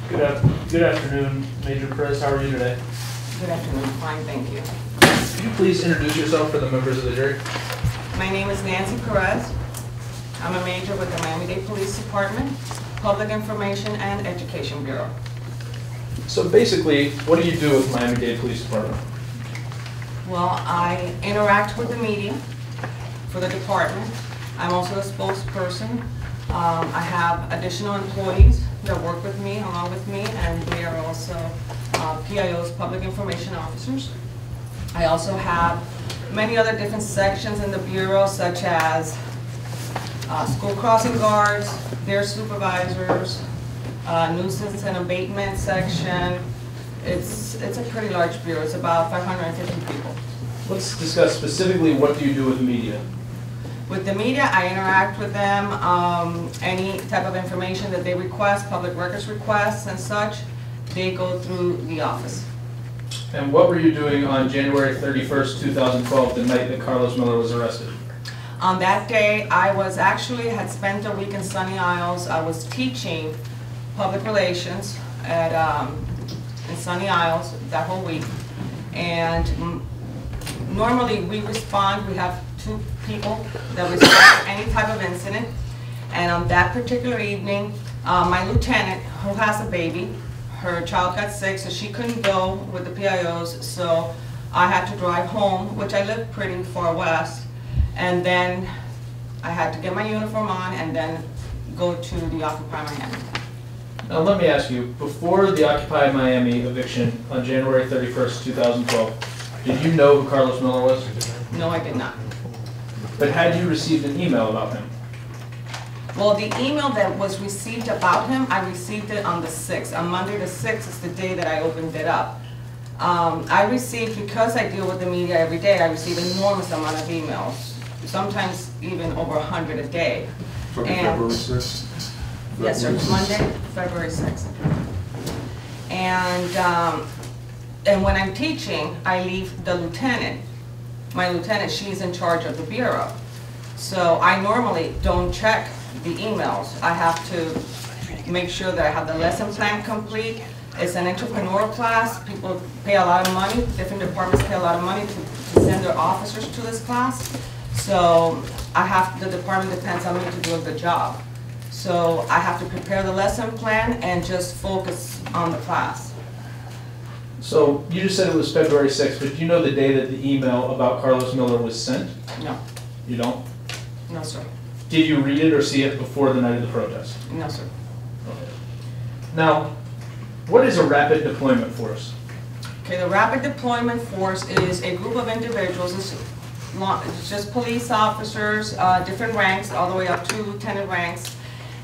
Good afternoon, Major Perez. How are you today? Good afternoon. Fine, thank you. Could you please introduce yourself for the members of the jury? My name is Nancy Perez. I'm a major with the Miami-Dade Police Department, Public Information and Education Bureau. So basically, what do you do with Miami-Dade Police Department? Well, I interact with the media for the department. I'm also a spokesperson. I have additional employees that work with me, along with me, and they are also PIOs, Public Information Officers. I also have many other different sections in the Bureau, such as school crossing guards, their supervisors, nuisance and abatement section. It's a pretty large bureau. It's about 550 people. Let's discuss specifically what do you do with the media. With the media, I interact with them. Any type of information that they request, public records requests and such, they go through the office. And what were you doing on January 31st, 2012, the night that Carlos Miller was arrested? On that day, I had spent a week in Sunny Isles. I was teaching public relations in Sunny Isles that whole week. And normally we respond, we have 2 people that respond to any type of incident. And on that particular evening, my lieutenant, who has a baby, her child got sick, so she couldn't go with the PIOs, so I had to drive home, which I live pretty far west, and then I had to get my uniform on and then go to the Occupy Miami. Now let me ask you, before the Occupy Miami eviction on January 31st, 2012, did you know who Carlos Miller was? No, I did not. But had you received an email about him? Well, the email that was received about him, I received it on the 6th. On Monday the 6th is the day that I opened it up. I received, because I deal with the media every day, I receive an enormous amount of emails, sometimes even over 100 a day. February 6th? Yes, sir, Monday, February 6th. And when I'm teaching, I leave the lieutenant. My lieutenant, she's in charge of the bureau. So I normally don't check the emails. I have to make sure that I have the lesson plan complete. It's an entrepreneurial class. People pay a lot of money. Different departments pay a lot of money to send their officers to this class. So the department depends on me to do a good job. So I have to prepare the lesson plan and just focus on the class. So you just said it was February 6th, but do you know the day that the email about Carlos Miller was sent? No. You don't? No, sir. Did you read it or see it before the night of the protest? No, sir. Okay. Now, what is a rapid deployment force? Okay, the Rapid Deployment Force is a group of individuals. It's just police officers, different ranks, all the way up to lieutenant ranks.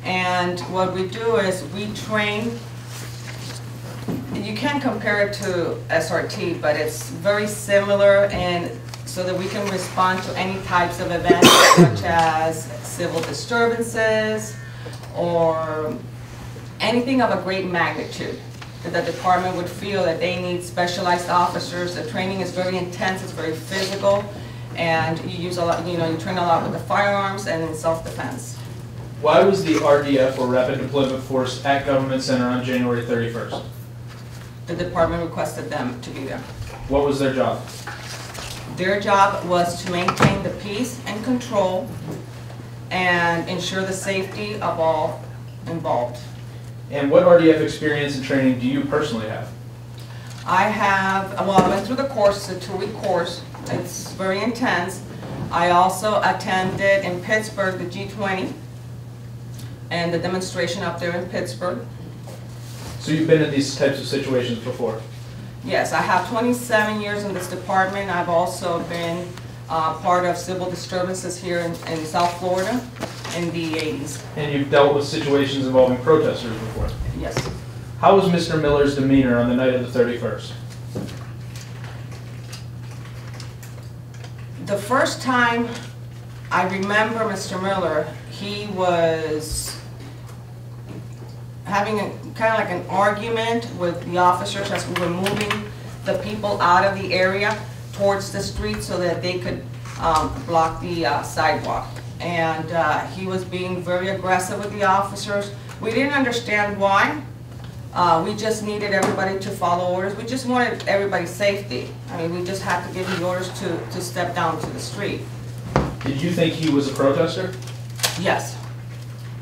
And what we do is we train. You can compare it to SRT, but it's very similar, and so that we can respond to any types of events such as civil disturbances or anything of a great magnitude that the department would feel that they need specialized officers. The training is very intense, it's very physical, and you use a lot, you train a lot with the firearms and in self-defense. Why was the RDF, or Rapid Deployment Force, at Government Center on January 31st? The department requested them to be there. What was their job? Their job was to maintain the peace and control and ensure the safety of all involved. And what RDF experience and training do you personally have? I went through the course, it's a 2-week course. It's very intense. I also attended in Pittsburgh the G20 and the demonstration up there in Pittsburgh. So you've been in these types of situations before? Yes, I have 27 years in this department. I've also been part of civil disturbances here in South Florida in the 80s. And you've dealt with situations involving protesters before? Yes. How was Mr. Miller's demeanor on the night of the 31st? The first time I remember Mr. Miller, he was having kind of like an argument with the officers as we were moving the people out of the area towards the street so that they could block the sidewalk. And he was being very aggressive with the officers. We didn't understand why. We just needed everybody to follow orders. We just wanted everybody's safety. I mean, we just had to give the orders to step down to the street. Did you think he was a protester? Yes.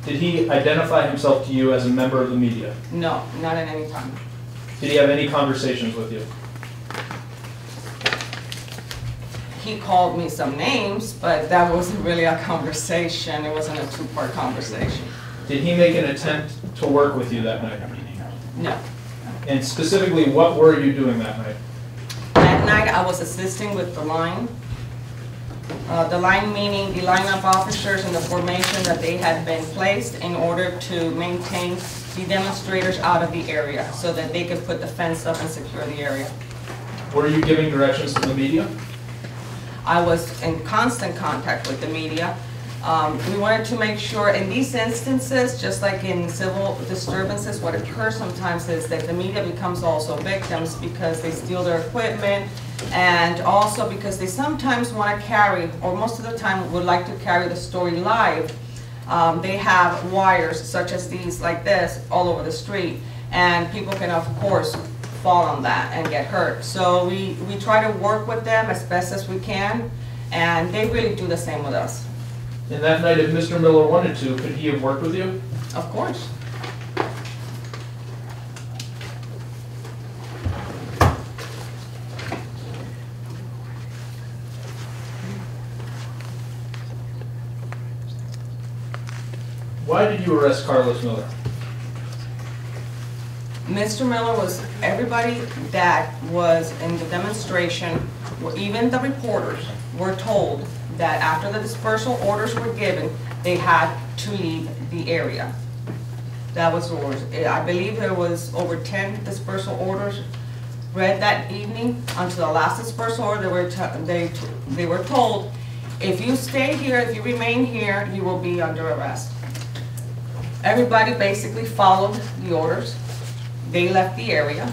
Did he identify himself to you as a member of the media? No, not at any time. Did he have any conversations with you? He called me some names, but that wasn't really a conversation. It wasn't a two-part conversation. Did he make an attempt to work with you that night? No. And specifically, what were you doing that night? That night, I was assisting with the line. The line meaning the lineup officers and the formation that they had been placed in order to maintain the demonstrators out of the area so that they could put the fence up and secure the area. Were you giving directions to the media? I was in constant contact with the media. We wanted to make sure in these instances, just like in civil disturbances, what occurs sometimes is that the media becomes also victims because they steal their equipment and also because they sometimes want to carry, or most of the time would like to carry the story live. They have wires such as these, like this, all over the street, and people can of course fall on that and get hurt. So we try to work with them as best as we can, and they really do the same with us. And that night, if Mr. Miller wanted to, could he have worked with you? Of course. Why did you arrest Carlos Miller? Mr. Miller was everybody that was in the demonstration, even the reporters, were told that after the dispersal orders were given, they had to leave the area. That was the orders. I believe there was over 10 dispersal orders read that evening. Until the last dispersal order, they were told, if you stay here, if you remain here, you will be under arrest. Everybody basically followed the orders. They left the area.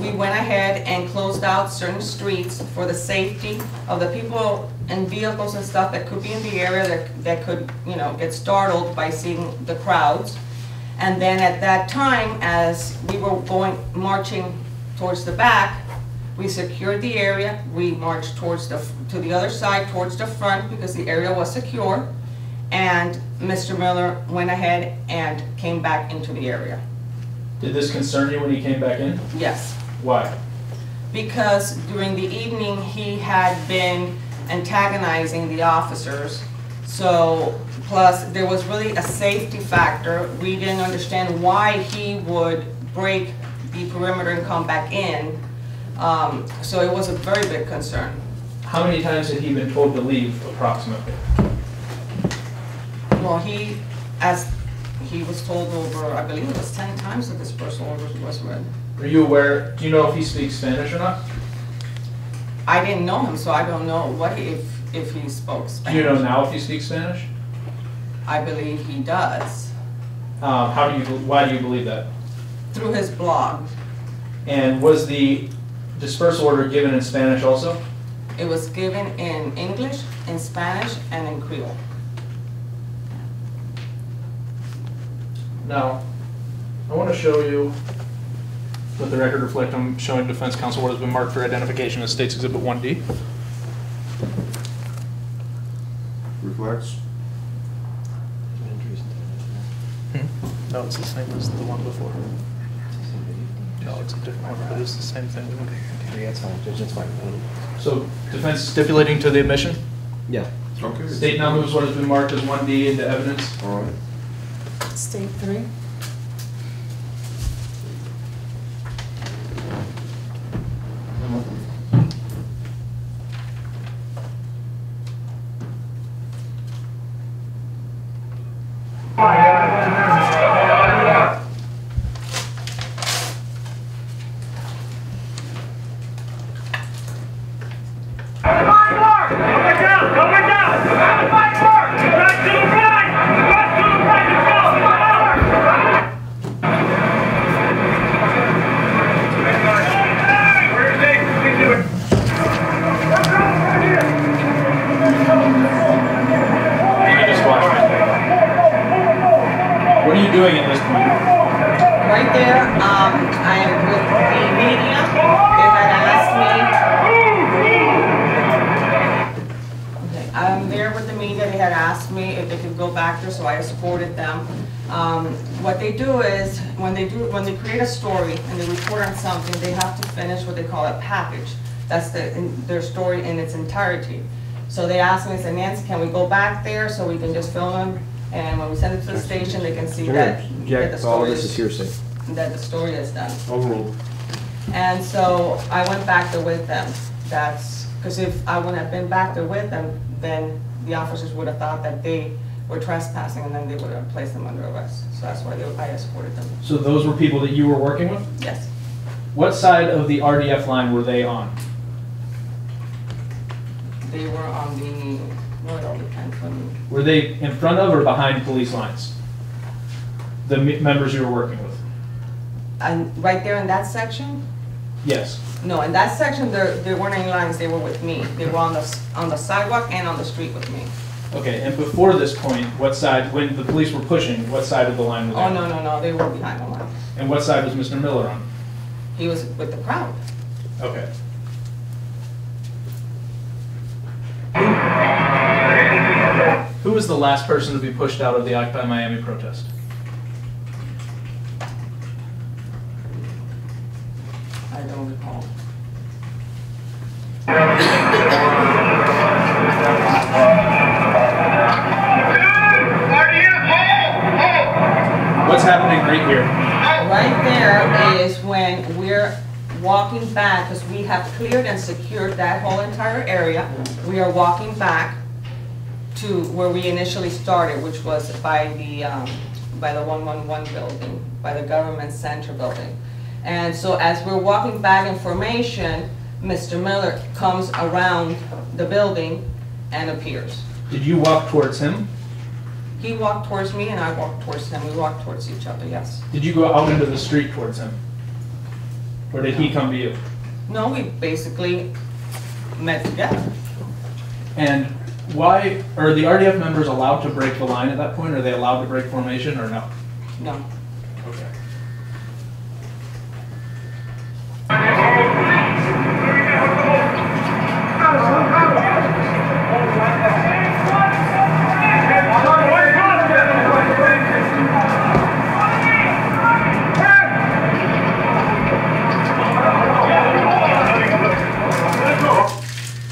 We went ahead and closed out certain streets for the safety of the people and vehicles and stuff that could be in the area that could, you know, get startled by seeing the crowds. And then at that time, as we were marching towards the back, we secured the area. We marched to the other side, towards the front, because the area was secure. And Mr. Miller went ahead and came back into the area. Did this concern you when he came back in? Yes. Why? Because during the evening, he had been antagonizing the officers. So, plus there was really a safety factor. We didn't understand why he would break the perimeter and come back in. So it was a very big concern. How many times had he been told to leave, approximately? Well, as he was told over, I believe it was 10 times that dispersal order was read. Are you aware, do you know if he speaks Spanish or not? I didn't know him, so I don't know if he spoke Spanish. Do you know now if he speaks Spanish? I believe he does. Why do you believe that? Through his blog. And was the dispersal order given in Spanish also? It was given in English, in Spanish, and in Creole. Now, I want to show you, let the record reflect, I'm showing defense counsel what has been marked for identification as State's Exhibit 1D. Reflects. No, it's the same as the one before. No, it's a different one, but it's the same thing. Yeah, that's fine. That's fine. So, defense stipulating to the admission? Yeah. Okay. State now moves what has been marked as 1D into evidence. All right. State 3. Right there, I am with the media. They had asked me. Okay, I'm there with the media. They had asked me if they could go back there, so I escorted them. What they do is, when they create a story and they report on something, they have to finish what they call a package. That's their story in its entirety. So they asked me, they said, Nancy, can we go back there so we can just film them? And when we send it to the station, they can see that the All story this is hearsay. that the story is done. Overruled. And so I went back there with them. That's, because if I wouldn't have been back there with them, then the officers would have thought that they were trespassing and then they would have placed them under arrest. So that's why I escorted them. So those were people that you were working with? Yes. What side of the RDF line were they on? They were on the, well, it all depends on, Were they in front of or behind police lines? The members you were working with? and right there in that section? Yes. No, in that section, there weren't any lines, they were with me. They were on the sidewalk and on the street with me. Okay, and before this point, what side, when the police were pushing, what side of the line were they Oh, on? no, they were behind the line. And what side was Mr. Miller on? He was with the crowd. Okay. Who was the last person to be pushed out of the Occupy Miami protest? I don't recall. What's happening right here? Right there is when we're walking back, because we have cleared and secured that whole entire area. We are walking back to where we initially started, which was by the 111 building, by the government center building. And so as we're walking back in formation, Mr. Miller comes around the building and appears. Did you walk towards him? He walked towards me and I walked towards him. We walked towards each other, yes. Did you go out into the street towards him? Or did he come to you? No, we basically met together. And why, are the RDF members allowed to break the line at that point? Are they allowed to break formation or no? No. Okay.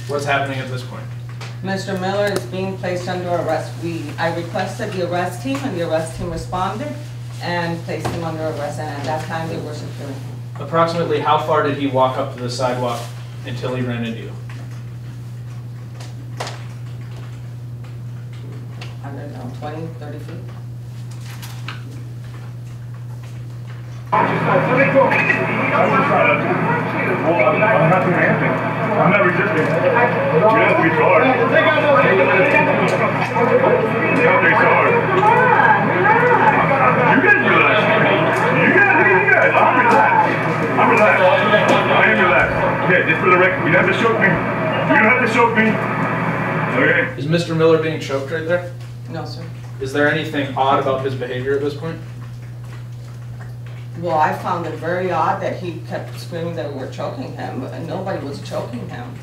What's happening at this point? Mr. Miller is being placed under arrest. I requested the arrest team and the arrest team responded and placed him under arrest, and at that time they were securing him. Approximately how far did he walk up to the sidewalk until he ran into you? I don't know, 20, 30 feet? Well, I'm not doing anything. I'm not resisting. You have to be hard. You guys relax. You guys. I'm relaxed. I am relaxed. Okay, just for the record, you don't have to choke me. You don't have to choke me. Okay? Is Mr. Miller being choked right there? No, sir. Is there anything odd about his behavior at this point? Well, I found it very odd that he kept screaming that we were choking him, but nobody was choking him.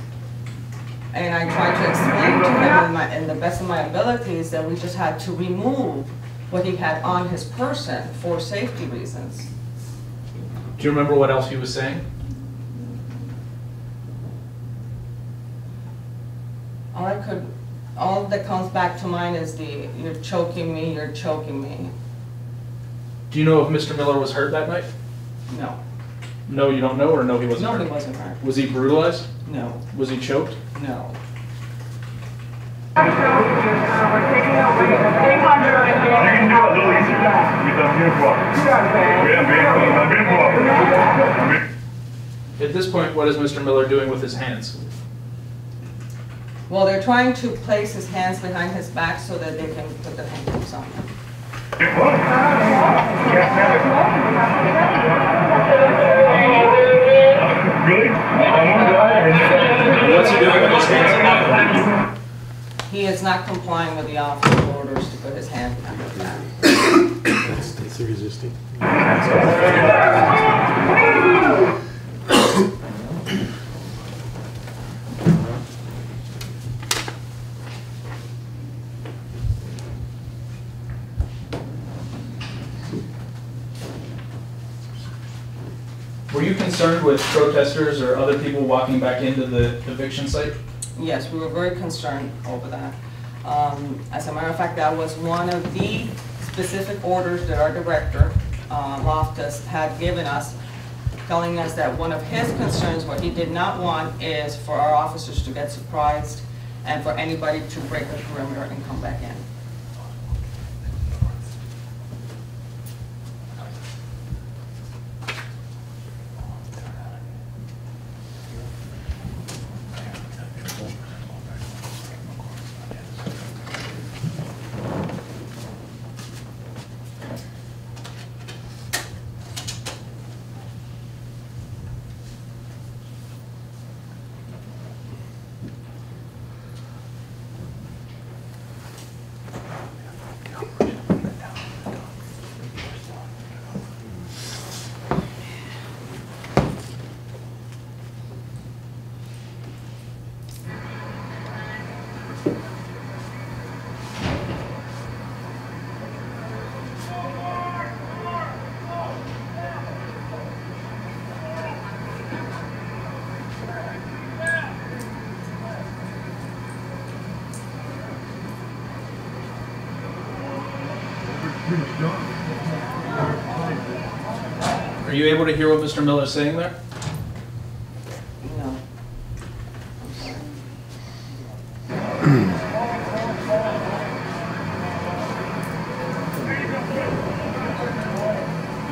And I tried to explain to him in the best of my abilities that we just had to remove what he had on his person for safety reasons. Do you remember what else he was saying? All that comes back to mind is you're choking me, you're choking me. Do you know if Mr. Miller was hurt that night? No. No, you don't know, or no, he wasn't No, hurt? he wasn't hurt. Was he brutalized? No, Was he choked? no. You can do it a little easier because I'm being cooperative. I'm being cooperative. At this point, what is Mr. Miller doing with his hands? Well, they're trying to place his hands behind his back so that they can put the handcuffs on him. Really? What's he doing with his hands at that point? He is not complying with the officer's orders to put his hand behind his back. That's resisting. Were you concerned with protesters or other people walking back into the eviction site? Yes, we were very concerned over that. As a matter of fact, that was one of the specific orders that our director, Loftus, had given us, telling us that one of his concerns, what he did not want, is for our officers to get surprised and for anybody to break the perimeter and come back in. Are you able to hear what Mr. Miller is saying there? No.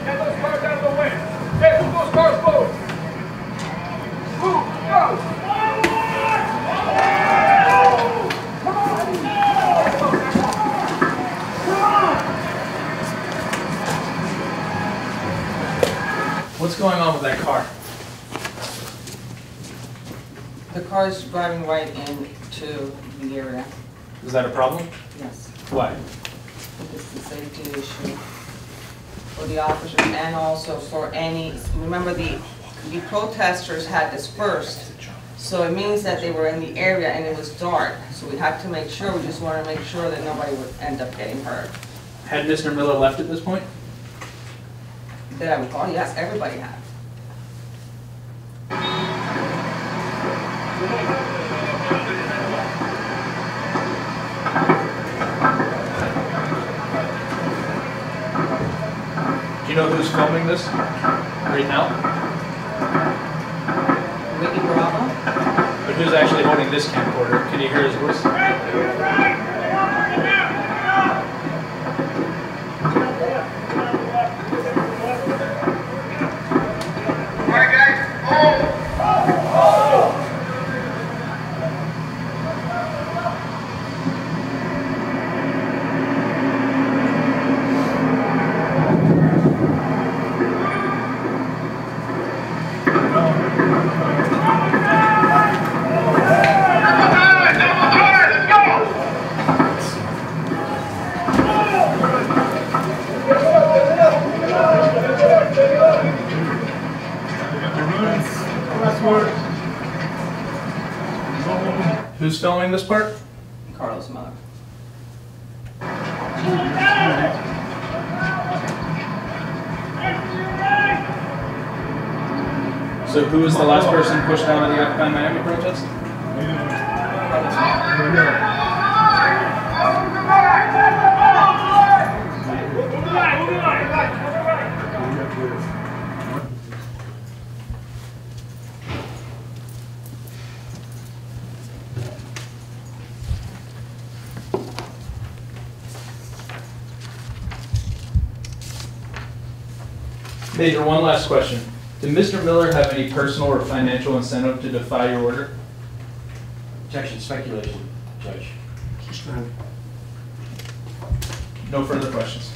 Get those cars out of the way. Hey, move those cars forward. Move, go. What's going on with that car? The car is driving right into the area. Is that a problem? Yes. Why? It's a safety issue for the officers and also for any, remember the protesters had dispersed. So it means that they were in the area and it was dark. So we had to make sure, we just wanted to make sure that nobody would end up getting hurt. Had Mr. Miller left at this point? That I would call, yes, everybody had. Do you know who's filming this right now? Ricky Bravo? But who's actually holding this camcorder? Can you hear his voice? Who's filming this part? Carlos Miller. So who was the last person pushed out of the Occupy Miami protest? Major, one last question. Did Mr. Miller have any personal or financial incentive to defy your order? Objection, speculation, Judge. No further questions.